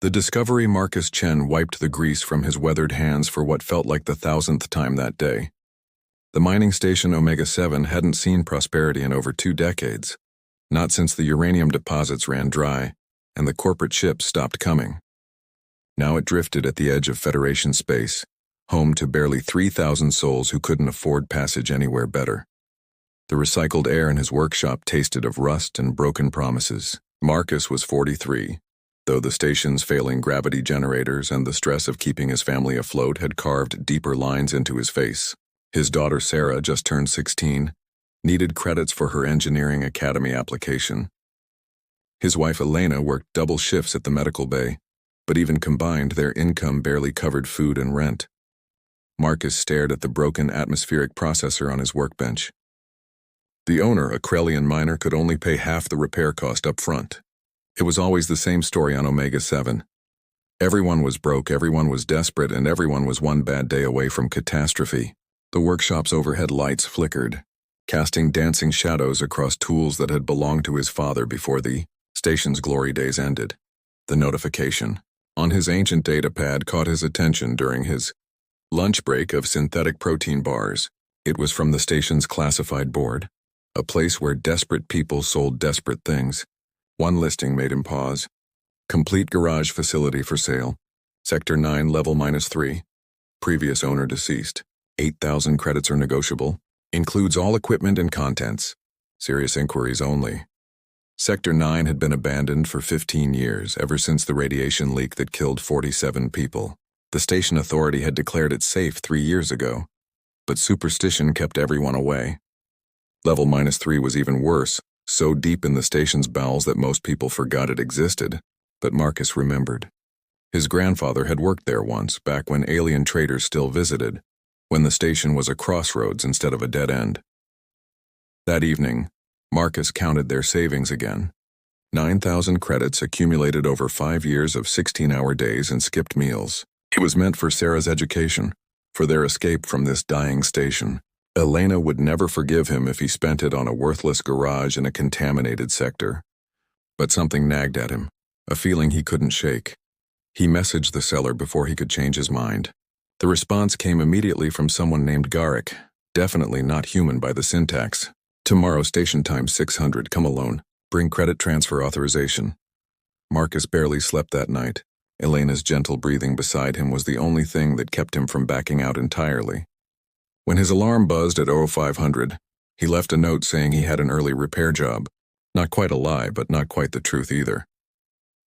The Discovery Marcus Chen wiped the grease from his weathered hands for what felt like the 1,000th time that day. The mining station Omega-7 hadn't seen prosperity in over 2 decades, not since the uranium deposits ran dry and the corporate ships stopped coming. Now it drifted at the edge of Federation space, home to barely 3,000 souls who couldn't afford passage anywhere better. The recycled air in his workshop tasted of rust and broken promises. Marcus was 43, though the station's failing gravity generators and the stress of keeping his family afloat had carved deeper lines into his face. His daughter Sarah, just turned 16, needed credits for her engineering academy application. His wife Elena worked double shifts at the medical bay, but even combined, their income barely covered food and rent. Marcus stared at the broken atmospheric processor on his workbench. The owner, a Krellian miner, could only pay half the repair cost up front. It was always the same story on Omega-7. Everyone was broke, everyone was desperate, and everyone was one bad day away from catastrophe. The workshop's overhead lights flickered, casting dancing shadows across tools that had belonged to his father before the station's glory days ended. The notification on his ancient data pad caught his attention during his lunch break of synthetic protein bars. It was from the station's classified board, a place where desperate people sold desperate things. One listing made him pause. Complete garage facility for sale. Sector 9, level -3. Previous owner deceased. 8,000 credits are negotiable. Includes all equipment and contents. Serious inquiries only. Sector 9 had been abandoned for 15 years, ever since the radiation leak that killed 47 people. The station authority had declared it safe 3 years ago, but superstition kept everyone away. Level -3 was even worse, so deep in the station's bowels that most people forgot it existed, but Marcus remembered. His grandfather had worked there once, back when alien traders still visited, when the station was a crossroads instead of a dead end. That evening, Marcus counted their savings again. 9,000 credits accumulated over 5 years of 16-hour days and skipped meals. It was meant for Sarah's education, for their escape from this dying station. Elena would never forgive him if he spent it on a worthless garage in a contaminated sector. But something nagged at him, a feeling he couldn't shake. He messaged the seller before he could change his mind. The response came immediately from someone named Garrick, definitely not human by the syntax. Tomorrow, station time 600, come alone. Bring credit transfer authorization. Marcus barely slept that night. Elena's gentle breathing beside him was the only thing that kept him from backing out entirely. When his alarm buzzed at 0500, he left a note saying he had an early repair job. Not quite a lie, but not quite the truth either.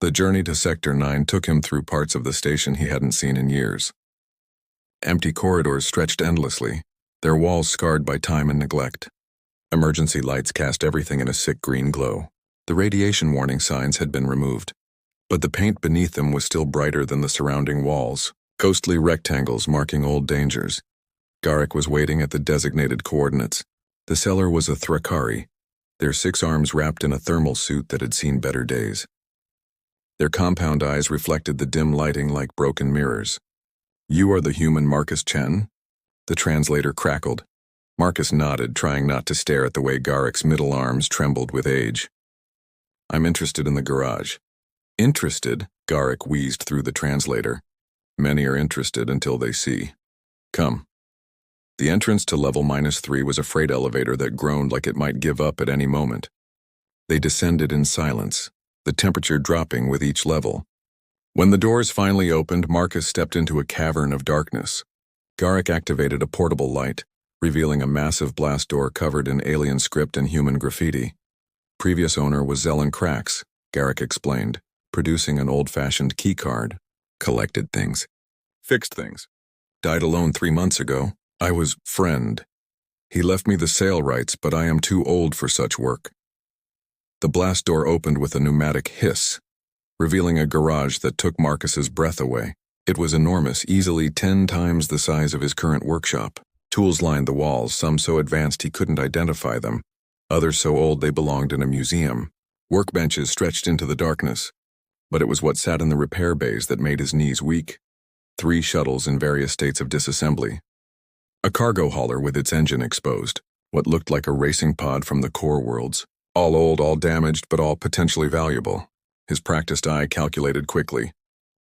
The journey to Sector 9 took him through parts of the station he hadn't seen in years. Empty corridors stretched endlessly, their walls scarred by time and neglect. Emergency lights cast everything in a sick green glow. The radiation warning signs had been removed, but the paint beneath them was still brighter than the surrounding walls, ghostly rectangles marking old dangers. Garrick was waiting at the designated coordinates. The seller was a Thrakari, their 6 arms wrapped in a thermal suit that had seen better days. Their compound eyes reflected the dim lighting like broken mirrors. "You are the human Marcus Chen?" The translator crackled. Marcus nodded, trying not to stare at the way Garrick's middle arms trembled with age. "I'm interested in the garage." "Interested?" Garrick wheezed through the translator. "Many are interested until they see. Come." The entrance to level -3 was a freight elevator that groaned like it might give up at any moment. They descended in silence, the temperature dropping with each level. When the doors finally opened, Marcus stepped into a cavern of darkness. Garrick activated a portable light, revealing a massive blast door covered in alien script and human graffiti. Previous owner was Zelen Krax, Garrick explained, producing an old-fashioned keycard. Collected things. Fixed things. Died alone 3 months ago. I was friend. He left me the sale rights, but I am too old for such work. The blast door opened with a pneumatic hiss, revealing a garage that took Marcus's breath away. It was enormous, easily 10 times the size of his current workshop. Tools lined the walls, some so advanced he couldn't identify them, others so old they belonged in a museum. Workbenches stretched into the darkness, but it was what sat in the repair bays that made his knees weak. 3 shuttles in various states of disassembly. A cargo hauler with its engine exposed, what looked like a racing pod from the core worlds. All old, all damaged, but all potentially valuable. His practiced eye calculated quickly.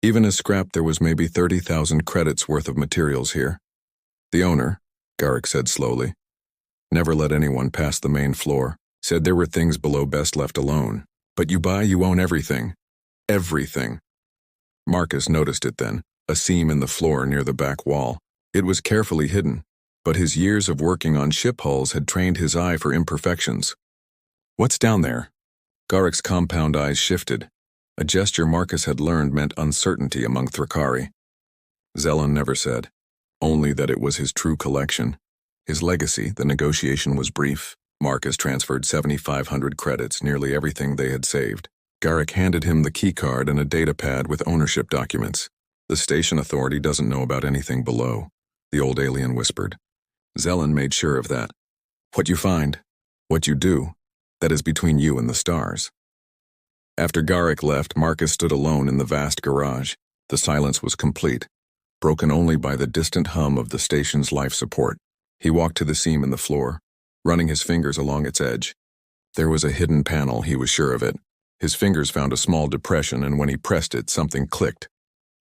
Even as scrap, there was maybe 30,000 credits worth of materials here. The owner, Garrick said slowly, never let anyone pass the main floor, said there were things below best left alone. But you buy, you own everything. Everything. Marcus noticed it then, a seam in the floor near the back wall. It was carefully hidden, but his years of working on ship hulls had trained his eye for imperfections. What's down there? Garrick's compound eyes shifted. A gesture Marcus had learned meant uncertainty among Thrakari. Zellan never said, only that it was his true collection. His legacy. The negotiation was brief. Marcus transferred 7,500 credits, nearly everything they had saved. Garrick handed him the keycard and a data pad with ownership documents. The station authority doesn't know about anything below, the old alien whispered. Zellan made sure of that. What you find, what you do, that is between you and the stars. After Garrick left, Marcus stood alone in the vast garage. The silence was complete, broken only by the distant hum of the station's life support. He walked to the seam in the floor, running his fingers along its edge. There was a hidden panel, he was sure of it. His fingers found a small depression, and when he pressed it, something clicked.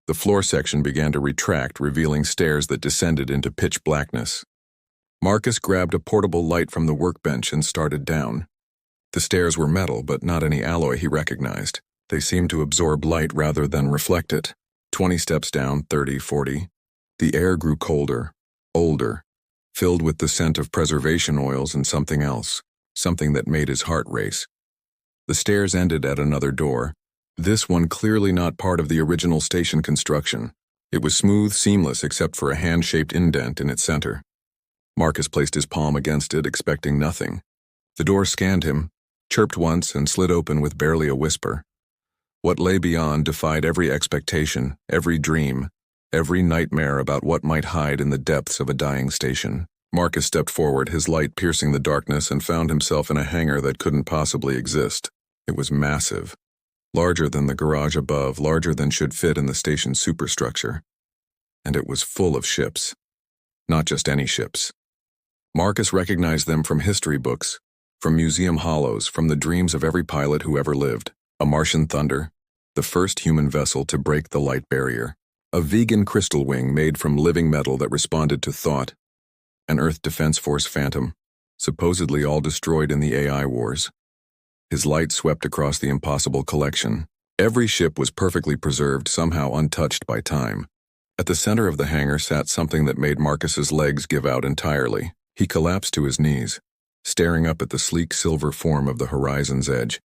The floor section began to retract, revealing stairs that descended into pitch blackness. Marcus grabbed a portable light from the workbench and started down. The stairs were metal, but not any alloy he recognized. They seemed to absorb light rather than reflect it. 20 steps down, 30, 40. The air grew colder, older, filled with the scent of preservation oils and something else, something that made his heart race. The stairs ended at another door, this one clearly not part of the original station construction. It was smooth, seamless except for a hand-shaped indent in its center. Marcus placed his palm against it, expecting nothing. The door scanned him, chirped once, and slid open with barely a whisper. What lay beyond defied every expectation, every dream, every nightmare about what might hide in the depths of a dying station. Marcus stepped forward, his light piercing the darkness, and found himself in a hangar that couldn't possibly exist. It was massive. Larger than the garage above, larger than should fit in the station's superstructure. And it was full of ships. Not just any ships. Marcus recognized them from history books, from museum hollows, from the dreams of every pilot who ever lived. A Martian Thunder, the first human vessel to break the light barrier. A vegan crystal wing made from living metal that responded to thought. An Earth Defense Force Phantom, supposedly all destroyed in the AI wars. His light swept across the impossible collection. Every ship was perfectly preserved, somehow untouched by time. At the center of the hangar sat something that made Marcus's legs give out entirely. He collapsed to his knees, staring up at the sleek silver form of the horizon's edge.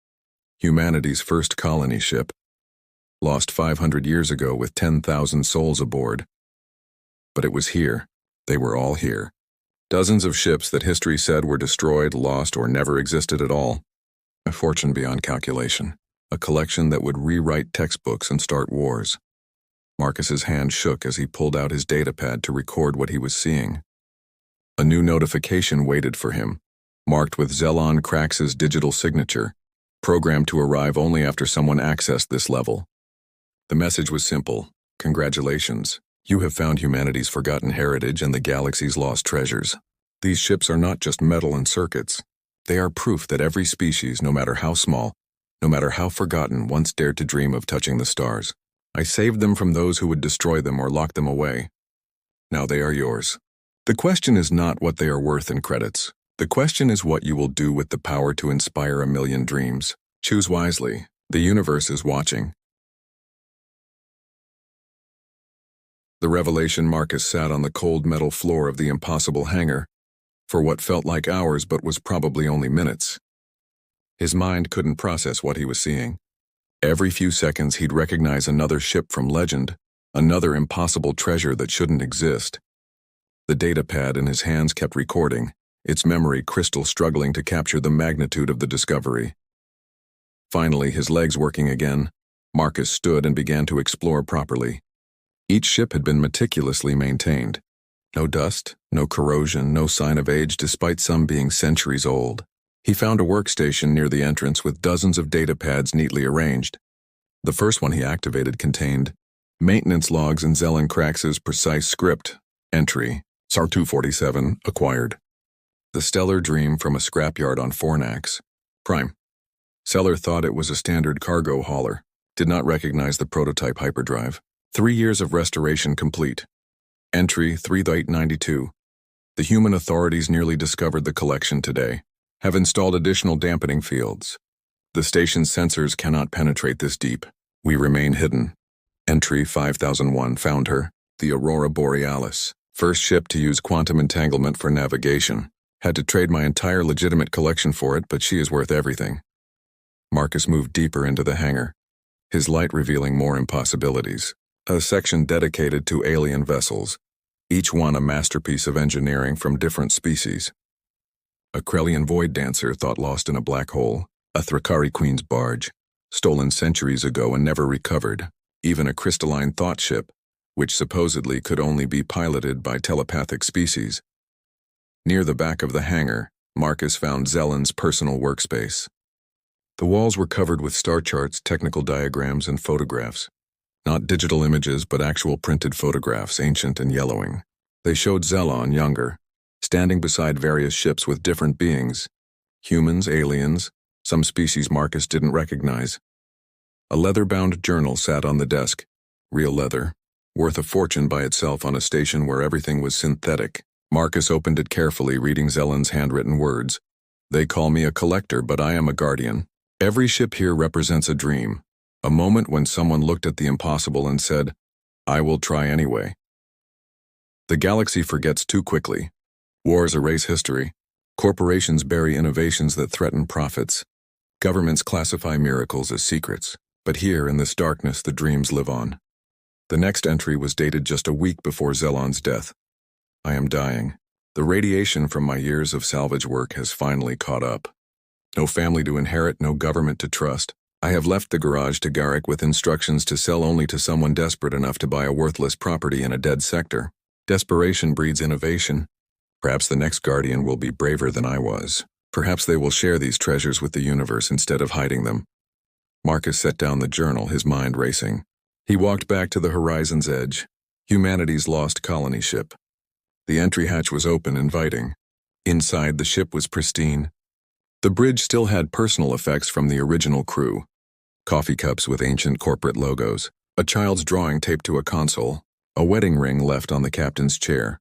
Humanity's first colony ship, lost 500 years ago with 10,000 souls aboard. But it was here. They were all here. Dozens of ships that history said were destroyed, lost, or never existed at all. A fortune beyond calculation. A collection that would rewrite textbooks and start wars. Marcus's hand shook as he pulled out his datapad to record what he was seeing. A new notification waited for him, marked with Zellan Krax's digital signature, programmed to arrive only after someone accessed this level. The message was simple. Congratulations. You have found humanity's forgotten heritage and the galaxy's lost treasures. These ships are not just metal and circuits. They are proof that every species, no matter how small, no matter how forgotten, once dared to dream of touching the stars. I saved them from those who would destroy them or lock them away. Now they are yours. The question is not what they are worth in credits. The question is what you will do with the power to inspire a million dreams. Choose wisely. The universe is watching. The revelation. Marcus sat on the cold metal floor of the impossible hangar, for what felt like hours but was probably only minutes. His mind couldn't process what he was seeing. Every few seconds he'd recognize another ship from legend, another impossible treasure that shouldn't exist. The datapad in his hands kept recording, its memory crystal struggling to capture the magnitude of the discovery. Finally, his legs working again, Marcus stood and began to explore properly. Each ship had been meticulously maintained. No dust, no corrosion, no sign of age despite some being centuries old. He found a workstation near the entrance with dozens of datapads neatly arranged. The first one he activated contained maintenance logs in Zellan Krax's precise script. Entry, SAR 247, acquired. The Stellar Dream from a scrapyard on Fornax. Prime. Seller thought it was a standard cargo hauler. Did not recognize the prototype hyperdrive. 3 years of restoration complete. Entry 3892. The human authorities nearly discovered the collection today. Have installed additional dampening fields. The station's sensors cannot penetrate this deep. We remain hidden. Entry 5001 found her, the Aurora Borealis. First ship to use quantum entanglement for navigation. Had to trade my entire legitimate collection for it, but she is worth everything. Marcus moved deeper into the hangar, his light revealing more impossibilities. A section dedicated to alien vessels, each one a masterpiece of engineering from different species. A Krellian void dancer thought lost in a black hole, a Thrakari Queen's barge, stolen centuries ago and never recovered, even a crystalline thought ship, which supposedly could only be piloted by telepathic species. Near the back of the hangar, Marcus found Zellen's personal workspace. The walls were covered with star charts, technical diagrams, and photographs. Not digital images, but actual printed photographs, ancient and yellowing. They showed Zellon younger, standing beside various ships with different beings. Humans, aliens, some species Marcus didn't recognize. A leather-bound journal sat on the desk, real leather, worth a fortune by itself on a station where everything was synthetic. Marcus opened it carefully, reading Zellen's handwritten words. They call me a collector, but I am a guardian. Every ship here represents a dream, a moment when someone looked at the impossible and said, I will try anyway. The galaxy forgets too quickly. Wars erase history. Corporations bury innovations that threaten profits. Governments classify miracles as secrets. But here, in this darkness, the dreams live on. The next entry was dated just a week before Zellon's death. I am dying. The radiation from my years of salvage work has finally caught up. No family to inherit, no government to trust. I have left the garage to Garrick with instructions to sell only to someone desperate enough to buy a worthless property in a dead sector. Desperation breeds innovation. Perhaps the next guardian will be braver than I was. Perhaps they will share these treasures with the universe instead of hiding them. Marcus set down the journal, his mind racing. He walked back to the horizon's edge, humanity's lost colony ship. The entry hatch was open, inviting. Inside, the ship was pristine. The bridge still had personal effects from the original crew. Coffee cups with ancient corporate logos, a child's drawing taped to a console, a wedding ring left on the captain's chair.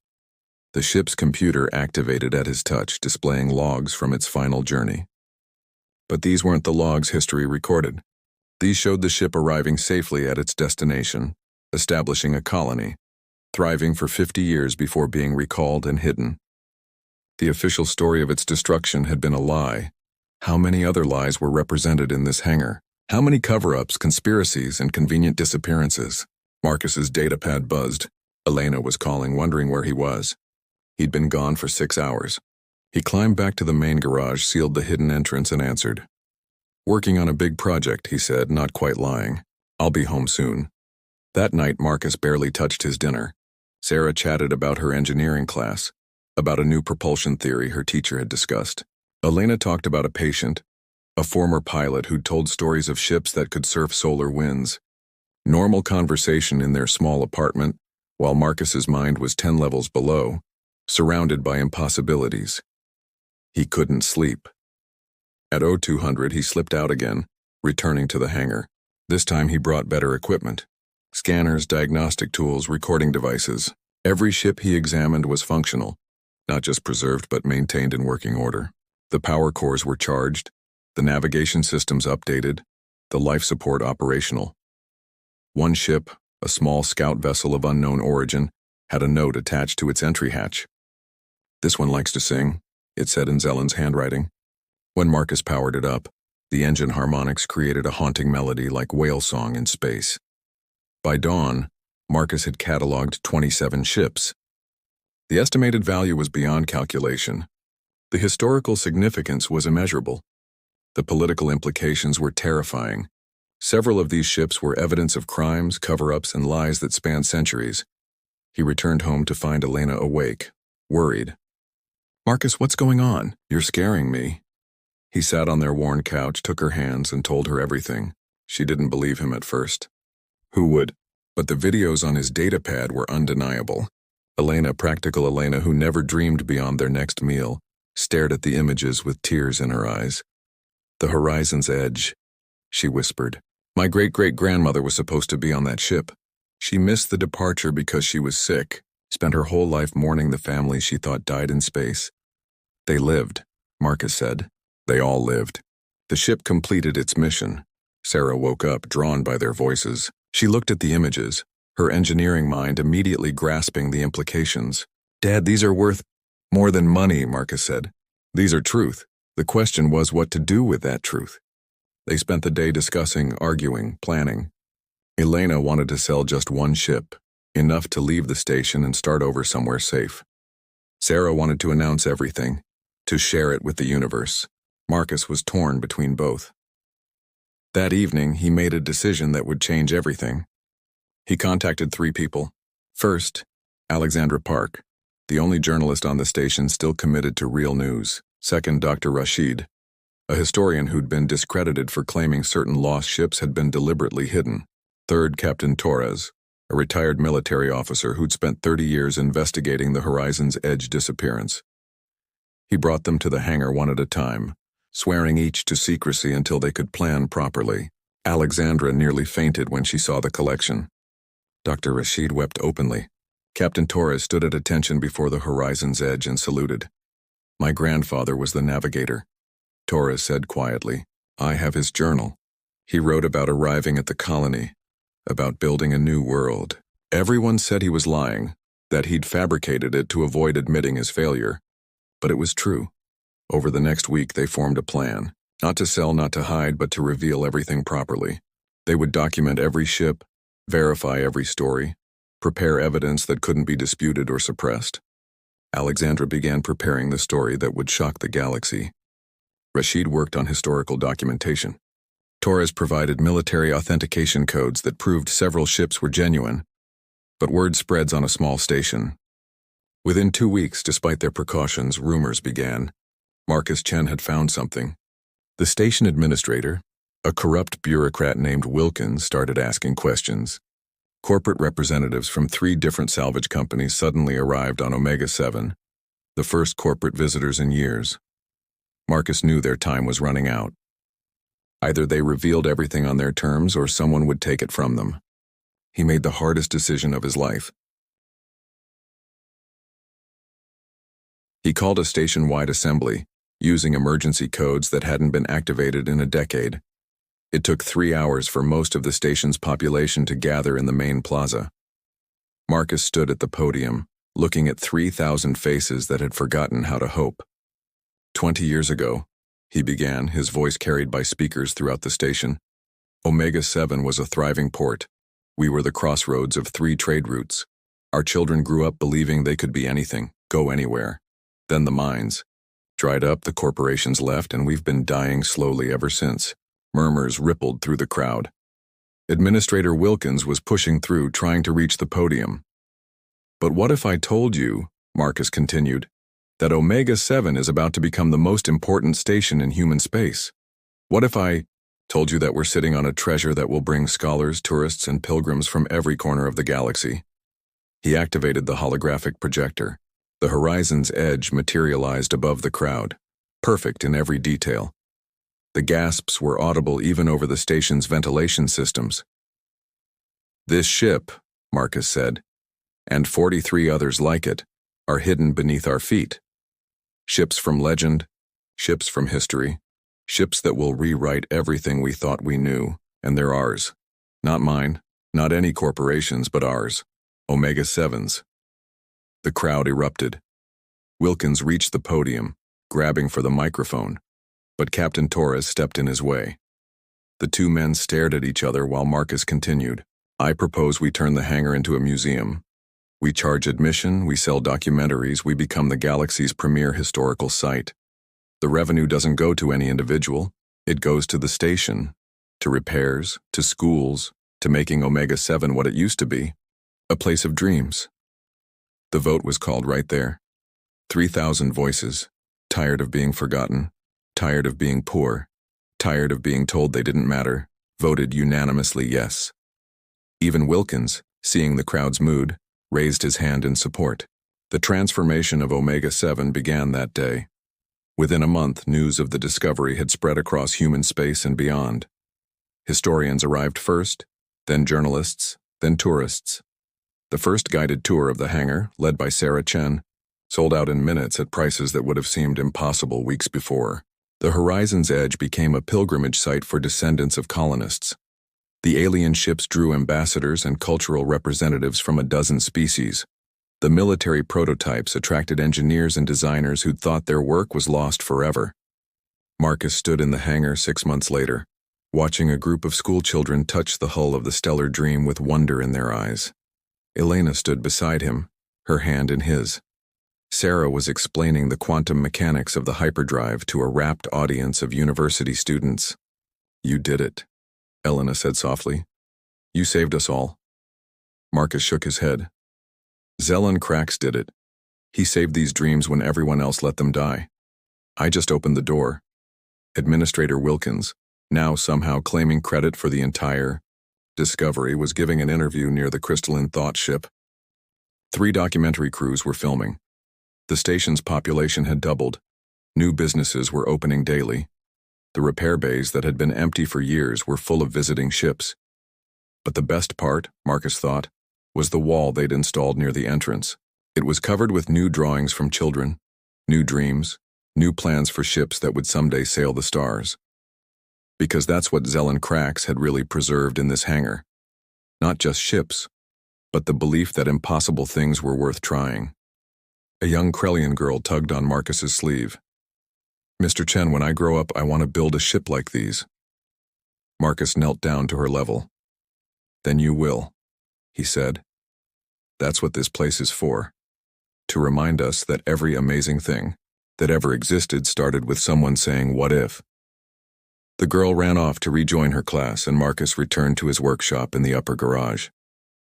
The ship's computer activated at his touch, displaying logs from its final journey. But these weren't the logs history recorded. These showed the ship arriving safely at its destination, establishing a colony, thriving for 50 years before being recalled and hidden. The official story of its destruction had been a lie. How many other lies were represented in this hangar? How many cover-ups, conspiracies, and convenient disappearances? Marcus's datapad buzzed. Elena was calling, wondering where he was. He'd been gone for 6 hours. He climbed back to the main garage, sealed the hidden entrance, and answered. Working on a big project, he said, not quite lying. I'll be home soon. That night, Marcus barely touched his dinner. Sarah chatted about her engineering class, about a new propulsion theory her teacher had discussed. Elena talked about a patient, a former pilot who'd told stories of ships that could surf solar winds. Normal conversation in their small apartment, while Marcus's mind was 10 levels below, surrounded by impossibilities. He couldn't sleep. At 0200, he slipped out again, returning to the hangar. This time he brought better equipment. Scanners, diagnostic tools, recording devices. Every ship he examined was functional, not just preserved but maintained in working order. The power cores were charged, the navigation systems updated, the life support operational. One ship, a small scout vessel of unknown origin, had a note attached to its entry hatch. This one likes to sing, it said in Zellen's handwriting. When Marcus powered it up, the engine harmonics created a haunting melody like whale song in space. By dawn, Marcus had cataloged 27 ships. The estimated value was beyond calculation. The historical significance was immeasurable. The political implications were terrifying. Several of these ships were evidence of crimes, cover-ups, and lies that spanned centuries. He returned home to find Elena awake, worried. Marcus, what's going on? You're scaring me. He sat on their worn couch, took her hands, and told her everything. She didn't believe him at first. Who would? But the videos on his datapad were undeniable. Elena, practical Elena, who never dreamed beyond their next meal, stared at the images with tears in her eyes. The horizon's edge, she whispered. My great-great-grandmother was supposed to be on that ship. She missed the departure because she was sick, spent her whole life mourning the family she thought died in space. They lived, Marcus said. They all lived. The ship completed its mission. Sarah woke up, drawn by their voices. She looked at the images, her engineering mind immediately grasping the implications. Dad, these are worth more than money, Marcus said. These are truth. The question was what to do with that truth. They spent the day discussing, arguing, planning. Elena wanted to sell just one ship, enough to leave the station and start over somewhere safe. Sarah wanted to announce everything, to share it with the universe. Marcus was torn between both. That evening, he made a decision that would change everything. He contacted 3 people. First, Alexandra Park, the only journalist on the station still committed to real news. Second, Dr. Rashid, a historian who'd been discredited for claiming certain lost ships had been deliberately hidden. Third, Captain Torres, a retired military officer who'd spent 30 years investigating the Horizon's Edge disappearance. He brought them to the hangar one at a time, swearing each to secrecy until they could plan properly. Alexandra nearly fainted when she saw the collection. Dr. Rashid wept openly. Captain Torres stood at attention before the Horizon's Edge and saluted. My grandfather was the navigator. Torres said quietly, I have his journal. He wrote about arriving at the colony, about building a new world. Everyone said he was lying, that he'd fabricated it to avoid admitting his failure. But it was true. Over the next week, they formed a plan. Not to sell, not to hide, but to reveal everything properly. They would document every ship, verify every story, prepare evidence that couldn't be disputed or suppressed. Alexandra began preparing the story that would shock the galaxy. Rashid worked on historical documentation. Torres provided military authentication codes that proved several ships were genuine. But word spreads on a small station. Within 2 weeks, despite their precautions, rumors began. Marcus Chen had found something. The station administrator, a corrupt bureaucrat named Wilkins, started asking questions. Corporate representatives from 3 different salvage companies suddenly arrived on Omega 7, the first corporate visitors in years. Marcus knew their time was running out. Either they revealed everything on their terms or someone would take it from them. He made the hardest decision of his life. He called a station-wide assembly, using emergency codes that hadn't been activated in a decade. It took 3 hours for most of the station's population to gather in the main plaza. Marcus stood at the podium, looking at 3,000 faces that had forgotten how to hope. 20 years ago, he began, his voice carried by speakers throughout the station. Omega 7 was a thriving port. We were the crossroads of 3 trade routes. Our children grew up believing they could be anything, go anywhere. Then the mines dried up, the corporations left, and we've been dying slowly ever since. Murmurs rippled through the crowd. Administrator Wilkins was pushing through, trying to reach the podium. But what if I told you, Marcus continued, that Omega 7 is about to become the most important station in human space? What if I told you that we're sitting on a treasure that will bring scholars, tourists, and pilgrims from every corner of the galaxy? He activated the holographic projector. The Horizon's Edge materialized above the crowd, perfect in every detail. The gasps were audible even over the station's ventilation systems. This ship, Marcus said, and 43 others like it, are hidden beneath our feet. Ships from legend, ships from history, ships that will rewrite everything we thought we knew, and they're ours. Not mine, not any corporation's, but ours. Omega 7's. The crowd erupted. Wilkins reached the podium, grabbing for the microphone, but Captain Torres stepped in his way. The 2 men stared at each other while Marcus continued. I propose we turn the hangar into a museum. We charge admission, we sell documentaries, we become the galaxy's premier historical site. The revenue doesn't go to any individual, it goes to the station, to repairs, to schools, to making Omega 7 what it used to be, a place of dreams. The vote was called right there. 3,000 voices, tired of being forgotten, tired of being poor, tired of being told they didn't matter, voted unanimously yes. Even Wilkins, seeing the crowd's mood, raised his hand in support. The transformation of Omega 7 began that day. Within a month, news of the discovery had spread across human space and beyond. Historians arrived first, then journalists, then tourists. The first guided tour of the hangar, led by Sarah Chen, sold out in minutes at prices that would have seemed impossible weeks before. The horizon's edge became a pilgrimage site for descendants of colonists. The alien ships drew ambassadors and cultural representatives from a dozen species. The military prototypes attracted engineers and designers who'd thought their work was lost forever. Marcus stood in the hangar 6 months later, watching a group of schoolchildren touch the hull of the stellar dream with wonder in their eyes. Elena stood beside him, her hand in his. Sarah was explaining the quantum mechanics of the hyperdrive to a rapt audience of university students. "You did it," Elena said softly. "You saved us all." Marcus shook his head. "Zelen Krax did it. He saved these dreams when everyone else let them die. I just opened the door." Administrator Wilkins, now somehow claiming credit for the entire discovery, was giving an interview near the Crystalline Thought ship. 3 documentary crews were filming. The station's population had doubled. New businesses were opening daily. The repair bays that had been empty for years were full of visiting ships. But the best part, Marcus thought, was the wall they'd installed near the entrance. It was covered with new drawings from children, new dreams, new plans for ships that would someday sail the stars. Because that's what Zelen Krax had really preserved in this hangar. Not just ships, but the belief that impossible things were worth trying. A young Krellian girl tugged on Marcus's sleeve. "Mr. Chen, when I grow up, I want to build a ship like these." Marcus knelt down to her level. "Then you will," he said. "That's what this place is for. To remind us that every amazing thing that ever existed started with someone saying, 'What if?'" The girl ran off to rejoin her class, and Marcus returned to his workshop in the upper garage.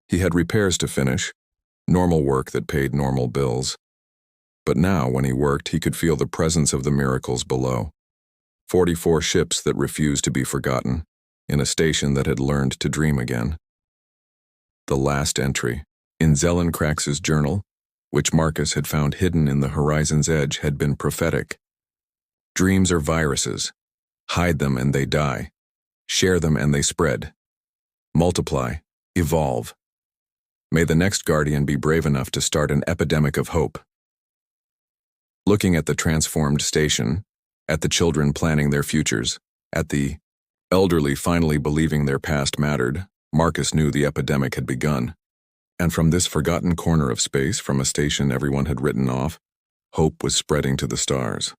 He had repairs to finish, normal work that paid normal bills. But now, when he worked, he could feel the presence of the miracles below. 44 ships that refused to be forgotten, in a station that had learned to dream again. The last entry, in Zelen Krax's journal, which Marcus had found hidden in the horizon's edge, had been prophetic. "Dreams are viruses. Hide them and they die. Share them and they spread. Multiply. Evolve. May the next guardian be brave enough to start an epidemic of hope." Looking at the transformed station, at the children planning their futures, at the elderly finally believing their past mattered, Marcus knew the epidemic had begun. And from this forgotten corner of space, from a station everyone had written off, hope was spreading to the stars.